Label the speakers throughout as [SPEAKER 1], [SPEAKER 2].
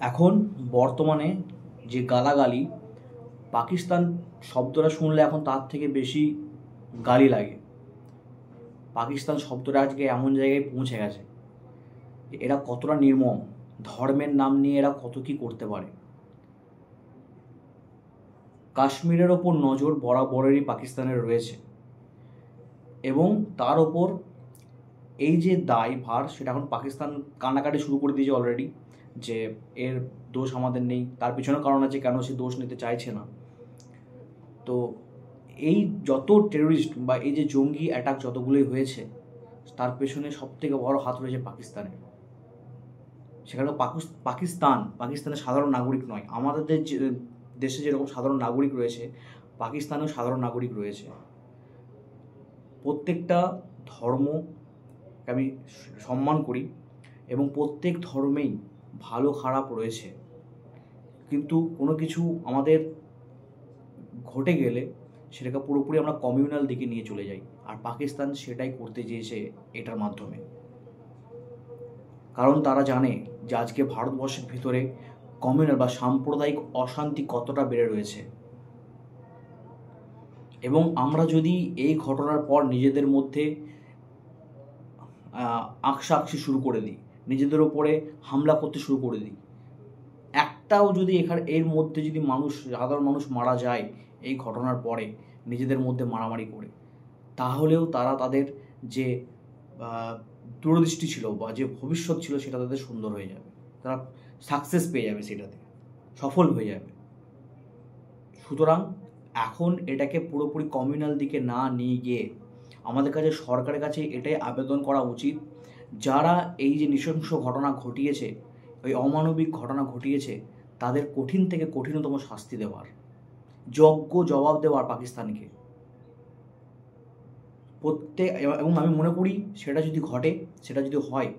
[SPEAKER 1] এখন বর্তমানে যে গালাগালি, পাকিস্তান শব্দটা শুনলে এখন তার থেকে বেশি গালি লাগে। পাকিস্তান শব্দটা আজকে এমন জায়গায় পৌঁছে গেছে, এরা কতটা নির্মম, ধর্মের নাম নিয়ে এরা কত কী করতে পারে। কাশ্মীরের ওপর নজর বরাবরেরই পাকিস্তানের রয়েছে, এবং তার ওপর এই যে দায়ভার, সেটা এখন পাকিস্তান কান্নাকাটি শুরু করে দিয়েছে অলরেডি, যে এর দোষ আমাদের নেই। তার পিছনে কারণ আছে কেন সে দোষ নিতে চাইছে না। তো এই যত টেরোরিস্ট বা এই যে জঙ্গি অ্যাটাক যতগুলোই হয়েছে, তার পেছনে সবথেকে বড় হাত রয়েছে পাকিস্তানের। সেখানে পাকিস্তানের সাধারণ নাগরিক নয়। আমাদের দেশে যেরকম সাধারণ নাগরিক রয়েছে, পাকিস্তানেও সাধারণ নাগরিক রয়েছে। প্রত্যেকটা ধর্মকে আমি সম্মান করি, এবং প্রত্যেক ধর্মেই ভালো খারাপ রয়েছে, কিন্তু কোনো কিছু আমাদের ঘটে গেলে সেটাকে পুরোপুরি আমরা কমিউনাল দিকে নিয়ে চলে যাই। আর পাকিস্তান সেটাই করতে চেয়েছে এটার মাধ্যমে, কারণ তারা জানে যে আজকে ভারতবর্ষের ভিতরে কমিউনাল বা সাম্প্রদায়িক অশান্তি কতটা বেড়ে রয়েছে। এবং আমরা যদি এই ঘটনার পর নিজেদের মধ্যে আকশাকশি শুরু করে দিই, নিজেদের ওপরে হামলা করতে শুরু করে দিই, একটাও যদি এর মধ্যে যদি সাধারণ মানুষ মারা যায় এই ঘটনার পরে নিজেদের মধ্যে মারামারি করে, তাহলেও তারা তাদের যে দূরদৃষ্টি ছিল বা যে ভবিষ্যৎ ছিল সেটা তাদের সুন্দর হয়ে যাবে, তারা সাকসেস পেয়ে যাবে, সেটাতে সফল হয়ে যাবে। সুতরাং এখন এটাকে পুরোপুরি কমিউনাল দিকে না নিয়ে গিয়ে আমাদের কাছে সরকারের কাছে এটাই আবেদন করা উচিত, যারা এই যে নৃশংস ঘটনা ঘটিয়েছে, ওই অমানবিক ঘটনা ঘটিয়েছে, তাদের কঠিন থেকে কঠিনতম শাস্তি দেওয়ার, যোগ্য জবাব দেওয়ার পাকিস্তানকে। এবং আমি মনে করি সেটা যদি ঘটে, সেটা যদি হয়,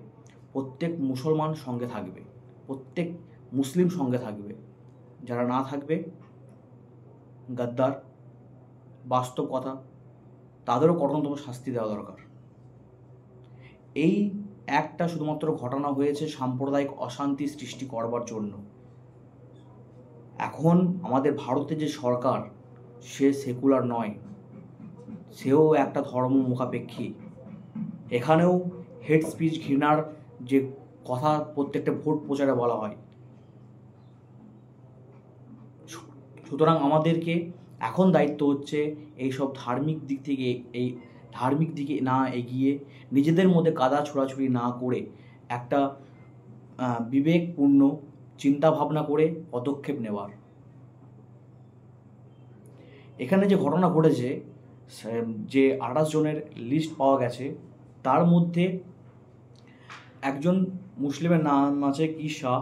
[SPEAKER 1] প্রত্যেক মুসলমান সঙ্গে থাকবে, প্রত্যেক মুসলিম সঙ্গে থাকবে। যারা না থাকবে, গাদ্দার, বাস্তব কথা, তাদেরও কঠোরতম শাস্তি দেওয়া দরকার। এই একটা শুধুমাত্র ঘটনা হয়েছে সাম্প্রদায়িক অশান্তি সৃষ্টি করবার জন্য। এখন আমাদের ভারতের যে সরকার, সে সেকুলার নয়, সেও একটা ধর্ম মুখাপেক্ষী। এখানেও হেড স্পিচ, ঘৃণার যে কথা প্রত্যেকটা ভোট প্রচারে বলা হয়। সুতরাং আমাদেরকে এখন দায়িত্ব হচ্ছে এইসব ধার্মিক দিকে না এগিয়ে, নিজেদের মধ্যে কাদা ছোড়াছুড়ি না করে, একটা বিবেকপূর্ণ চিন্তা ভাবনা করে পদক্ষেপ নেওয়ার। এখানে যে ঘটনা ঘটেছে, যে 28 জনের লিস্ট পাওয়া গেছে, তার মধ্যে একজন মুসলিমের নাম আছে কি শাহ।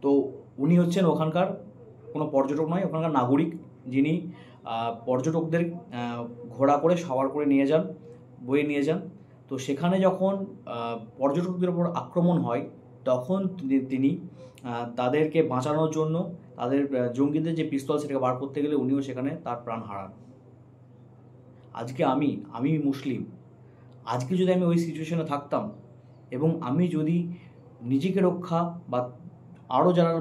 [SPEAKER 1] তো উনি হচ্ছেন ওখানকার কোনো পর্যটক নয়, ওখানকার নাগরিক, যিনি পর্যটকদের ঘোড়া করে সাওয়ার করে বয়ে নিয়ে যান। তো সেখানে যখন পর্যটকদের উপর আক্রমণ হয়, তখন তিনি তাদেরকে বাঁচানোর জন্য তাদের জঙ্গিদের যে পিস্তল, সেটাকে বার করতে গেলে উনিও সেখানে তার প্রাণ হারান। আজকে আমি মুসলিম, আজকে যদি আমি ওই সিচুয়েশনে থাকতাম, এবং আমি যদি নিজেকে রক্ষা বা আরও যারা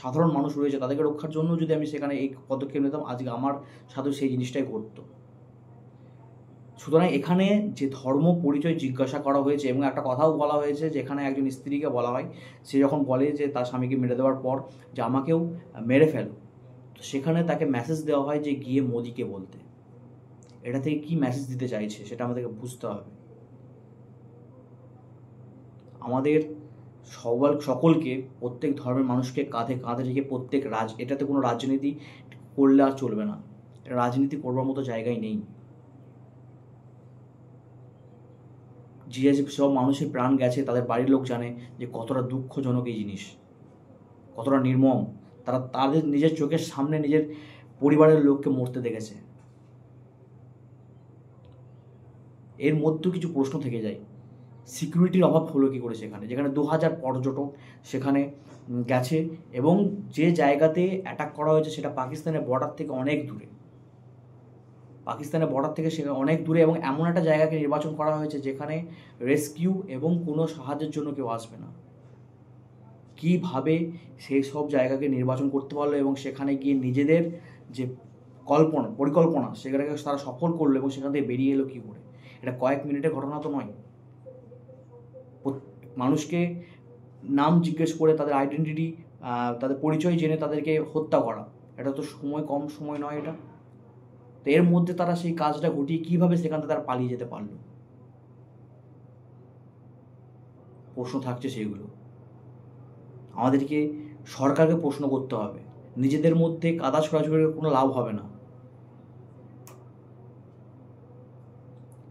[SPEAKER 1] সাধারণ মানুষ রয়েছে তাদেরকে রক্ষার জন্য যদি আমি সেখানে এই পদক্ষেপ নিতাম, আজকে আমার সাথে সেই জিনিসটাই ঘটতো। সুতরাং এখানে যে ধর্ম পরিচয় জিজ্ঞাসা করা হয়েছে, এবং একটা কথাও বলা হয়েছে, যেখানে একজন স্ত্রীকে বলা হয়, সে যখন বলে যে তার স্বামীকে মেরে দেওয়ার পর যে আমাকেও মেরে ফেলো, তো সেখানে তাকে মেসেজ দেওয়া হয় যে গিয়ে মোদিকে বলতে। এটা থেকে কী মেসেজ দিতে চাইছে সেটা আমাদেরকে বুঝতে হবে। আমাদের সকলকে, প্রত্যেক ধর্মের মানুষকে কাঁধে কাঁধে রেখে এটাতে কোনো রাজনীতি করলে আর চলবে না। রাজনীতি করবার মতো জায়গায় নেই। যে সব মানুষের প্রাণ গেছে, তাদের বাড়ির লোক জানে যে কতটা দুঃখজনক এই জিনিস, কতটা নির্মম। তারা তাদের নিজের চোখের সামনে নিজের পরিবারের লোককে মরতে দেখেছে। এর মধ্যেও কিছু প্রশ্ন থেকে যায়, সিকিউরিটির অভাব হলো কী করে সেখানে, যেখানে 2000 পর্যটক সেখানে গেছে, এবং যে জায়গাতে অ্যাটাক করা হয়েছে সেটা পাকিস্তানের বর্ডার থেকে অনেক দূরে। সেখানে অনেক দূরে, এবং এমন একটা জায়গাকে নির্বাচন করা হয়েছে যেখানে রেস্কিউ এবং কোনো সাহায্যের জন্য কেউ আসবে না। কীভাবে সেই সব জায়গাকে নির্বাচন করতে পারলো এবং সেখানে গিয়ে নিজেদের যে পরিকল্পনা সেটাকে তারা সফল করলো এবং সেখান থেকে বেরিয়ে এলো কী করে। এটা কয়েক মিনিটের ঘটনা তো নয়। মানুষকে নাম জিজ্ঞেস করে তাদের আইডেন্টিটি, তাদের পরিচয় জেনে তাদেরকে হত্যা করা, এটা তো কম সময় নয় এটা। তো এর মধ্যে তারা সেই কাজটা ঘটিয়ে কীভাবে সেখান থেকে তারা পালিয়ে যেতে পারলো, প্রশ্ন থাকছে সেইগুলো। আমাদেরকে সরকারকে প্রশ্ন করতে হবে, নিজেদের মধ্যে কাদা ছোড়াছুড়ির কোনো লাভ হবে না।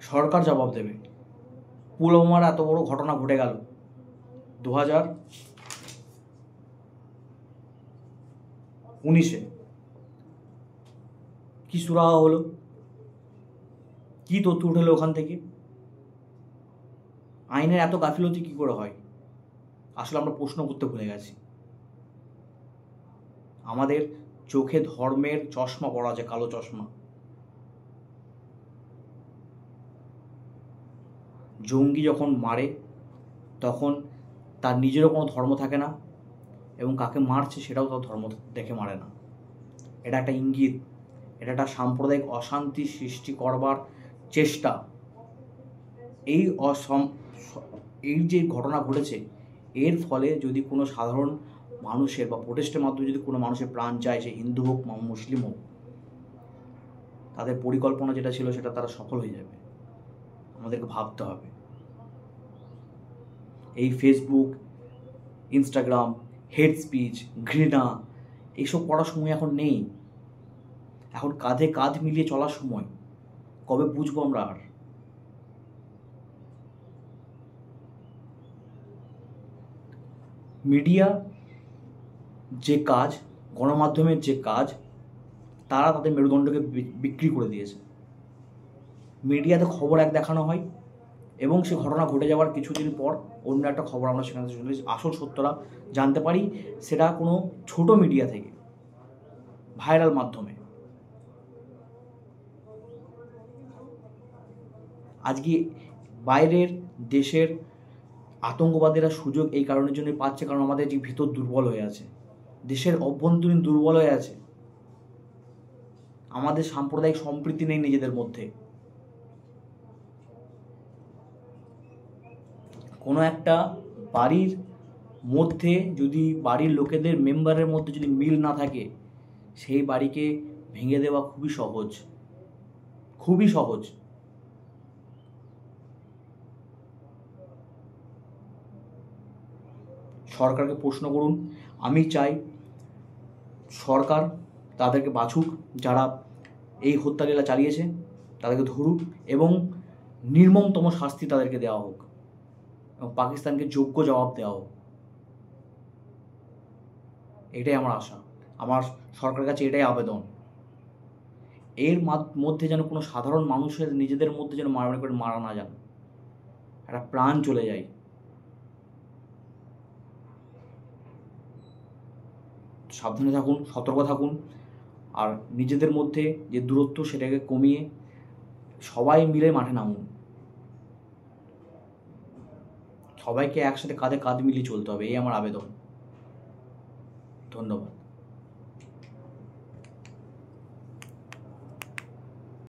[SPEAKER 1] সরকার জবাব দেবে। পুলওয়ামার এত বড় ঘটনা ঘটে গেল 2019-এ, কি সুরাহা হলো, কি তথ্য উঠেলো ওখান থেকে? আইনের এত গাফিলতি কী করে হয়? আসলে আমরা প্রশ্ন করতে ভুলে গেছি। আমাদের চোখে ধর্মের চশমা পড়া আছে, কালো চশমা। জঙ্গি যখন মারে তখন তার নিজেরও কোনো ধর্ম থাকে না এবং কাকে মারছে সেটাও তার ধর্ম দেখে মারে না। এটা একটা ইঙ্গিত, এটা একটা সাম্প্রদায়িক অশান্তি সৃষ্টি করবার চেষ্টা। এই যে ঘটনা ঘটেছে, এর ফলে যদি কোনো সাধারণ মানুষের বা প্রোটেস্টের মাধ্যমে যদি কোনো মানুষের প্রাণ যায়, সে হিন্দু হোক মুসলিম হোক, তাদের পরিকল্পনা যেটা ছিল সেটা তারা সফল হয়ে যাবে। আমাদেরকে ভাবতে হবে। এই ফেসবুক, ইনস্টাগ্রাম, হেট স্পিচ, ঘৃণা, এইসব করার সময় এখন নেই। এখন কাঁধে কাঁধ মিলিয়ে চলার সময়। কবে বুঝবো আমরা? আর মিডিয়া যে কাজ, গণমাধ্যমের যে কাজ, তারা তাদের মেরুদণ্ডকে বিক্রি করে দিয়েছে। মিডিয়াতে খবর এক দেখানো হয় এবং সে ঘটনা ঘটে যাওয়ার কিছুদিন পর অন্য একটা খবর আমরা সেখান থেকে শুনতে, আসল সত্যটা জানতে পারি সেটা কোনো ছোট মিডিয়া থেকে, ভাইরাল মাধ্যমে। আজকে বাইরের দেশের আতঙ্কবাদীরা সুযোগ এই কারণের জন্য পাচ্ছে, কারণ আমাদের যে ভিতর দুর্বল হয়ে আছে, দেশের অভ্যন্তরীণ দুর্বল হয়ে আছে। আমাদের সাম্প্রদায়িক সম্প্রীতি নেই নিজেদের মধ্যে। কোনো একটা বাড়ির মধ্যে যদি বাড়ির লোকেদের মেম্বারের মধ্যে যদি মিল না থাকে, সেই বাড়িকে ভেঙে দেওয়া খুবই সহজ, খুবই সহজ। সরকারকে প্রশ্ন করুন। আমি চাই সরকার তাদেরকে বাছুক, যারা এই হত্যালীলা চালিয়েছে, তাদেরকে ধরুক এবং নির্মমতম শাস্তি তাদেরকে দেওয়া হোক এবং পাকিস্তানকে যোগ্য জবাব দেওয়া হোক। এটাই আমার আশা, আমার সরকারের কাছে এটাই আবেদন। এর মধ্যে যেন কোনো সাধারণ মানুষের নিজেদের মধ্যে যেন মারামারি করে মারা না যান, একটা প্রাণ চলে যায়। সাবধানে থাকুন, সতর্ক থাকুন, আর নিজেদের মধ্যে যে দূরত্ব সেটাকে কমিয়ে সবাই মিলে মাঠে নামুন। সবাইকে একসাথে কাঁধে কাঁধ মিলিয়ে চলতে হবে, এই আমার আবেদন। ধন্যবাদ।